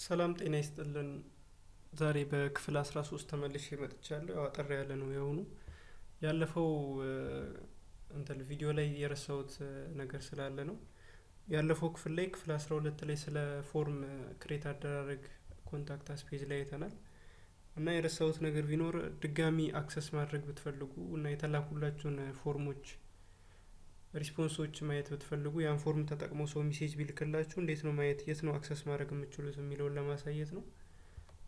ሰላም ጤና ይስጥልን። ዛሬ በክፍል 13 ተመልሼ መጥቻለሁ። ያው አጠር ያለ ነው የሆኑ ያለፈው እንትን ቪዲዮ ላይ የረሳሁት ነገር ስላለ ነው። ያለፈው ክፍል ላይ ክፍል 12 ላይ ስለ ፎርም ክሬት አደራረግ ኮንታክት አስ ፔጅ ላይ አይተናል። እና የረሳሁት ነገር ቢኖር ድጋሚ አክሰስ ማድረግ ብትፈልጉ እና የተላኩላችሁን ፎርሞች ሪስፖንሶች ማየት ብትፈልጉ ያን ፎርም ተጠቅሞ ሰው ሜሴጅ ቢልክላችሁ እንዴት ነው ማየት የት ነው አክሰስ ማድረግ የምትችሉት የሚለውን ለማሳየት ነው።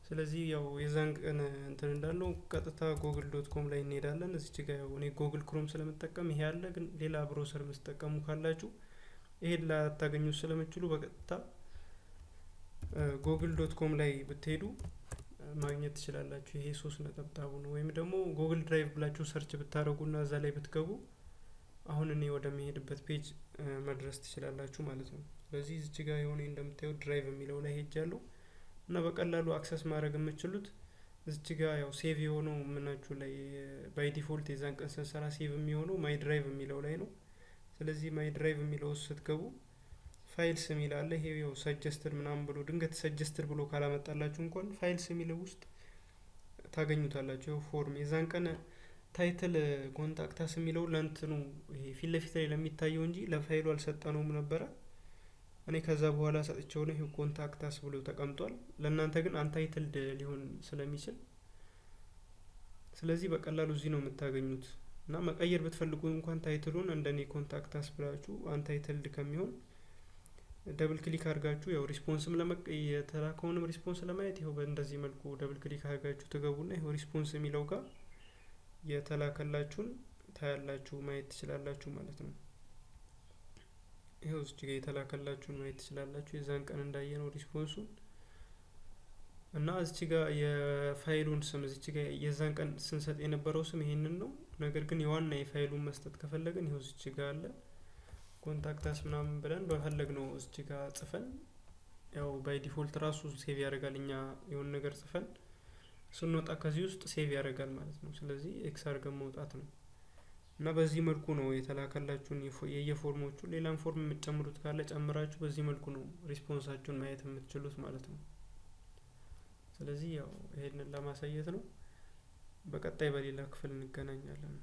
ስለዚህ ያው የዛን ቀን እንትን እንዳለው ቀጥታ google.com ላይ እንሄዳለን። እዚች ጋር ያው እኔ ጉግል ክሮም ስለምጠቀም ይሄ አለ፣ ግን ሌላ ብሮሰር የምትጠቀሙ ካላችሁ ይሄን ላታገኙ ስለምትችሉ በቀጥታ google.com ላይ ብትሄዱ ማግኘት ትችላላችሁ። ይሄ 3 ነጥብ ነው። ወይም ደግሞ ጉግል ድራይቭ ብላችሁ ሰርች ብታረጉና እዛ ላይ ብትገቡ አሁን እኔ ወደ መሄድበት ፔጅ መድረስ ትችላላችሁ ማለት ነው። ስለዚህ እዚህ ጋር የሆነ እንደምታዩት ድራይቭ የሚለው ላይ ሄጃለሁ እና በቀላሉ አክሰስ ማድረግ የምትችሉት እዚህ ጋር ያው ሴቭ የሆነው ምናችሁ ላይ ባይ ዲፎልት የዛን ቀን ስንሰራ ሴቭ የሚሆነው ማይ ድራይቭ የሚለው ላይ ነው። ስለዚህ ማይ ድራይቭ የሚለው ውስጥ ስትገቡ ፋይልስ የሚል አለ። ይሄ ያው ሰጀስትድ ምናምን ብሎ ድንገት ሰጀስትድ ብሎ ካላመጣላችሁ እንኳን ፋይልስ የሚለው ውስጥ ታገኙታላችሁ። ያው ፎርም የዛን ቀን ታይትል ኮንታክታስ የሚለው ለእንትኑ ይሄ ፊት ለፊት ላይ ለሚታየው እንጂ ለፋይሉ አልሰጠነውም ነበረ። እኔ ከዛ በኋላ ሰጥቼው ነው ይሄ ኮንታክታስ ብሎ ተቀምጧል። ለእናንተ ግን አንታይትልድ ሊሆን ስለሚችል ስለዚህ በቀላሉ እዚህ ነው የምታገኙት። እና መቀየር ብትፈልጉ እንኳን ታይትሉን እንደኔ ኮንታክታስ ብላችሁ አንታይትልድ ከሚሆን ደብል ክሊክ አድርጋችሁ ያው ሪስፖንስም የተላከውንም ሪስፖንስ ለማየት ይሄው በእንደዚህ መልኩ ደብል ክሊክ አድርጋችሁ ትገቡና ይሄው ሪስፖንስ የሚለው ጋር የተላከላችሁን ታያላችሁ ማየት ትችላላችሁ ማለት ነው። ይሄው እዚህ ጋር የተላከላችሁን ማየት ትችላላችሁ የዛን ቀን እንዳየነው ሪስፖንሱን እና እዚህ ጋር የፋይሉን ስም እዚህ ጋር የዛን ቀን ስንሰጥ የነበረው ስም ይሄንን ነው። ነገር ግን የዋና የፋይሉን መስጠት ከፈለግን ይሄው እዚህ ጋር አለ ኮንታክታስ ምናምን ብለን በፈለግነው እዚህ ጋር ጽፈን ያው ባይ ዲፎልት ራሱ ሴቭ ያደርጋል። እኛ የሆነ ነገር ጽፈን ስንወጣ ከዚህ ውስጥ ሴቭ ያደርጋል ማለት ነው። ስለዚህ ኤክስ አድርገን መውጣት ነው እና በዚህ መልኩ ነው የተላከላችሁን የየፎርሞቹ ሌላም ፎርም የምትጨምሩት ካለ ጨምራችሁ በዚህ መልኩ ነው ሪስፖንሳችሁን ማየት የምትችሉት ማለት ነው። ስለዚህ ያው ይሄንን ለማሳየት ነው። በቀጣይ በሌላ ክፍል እንገናኛለን።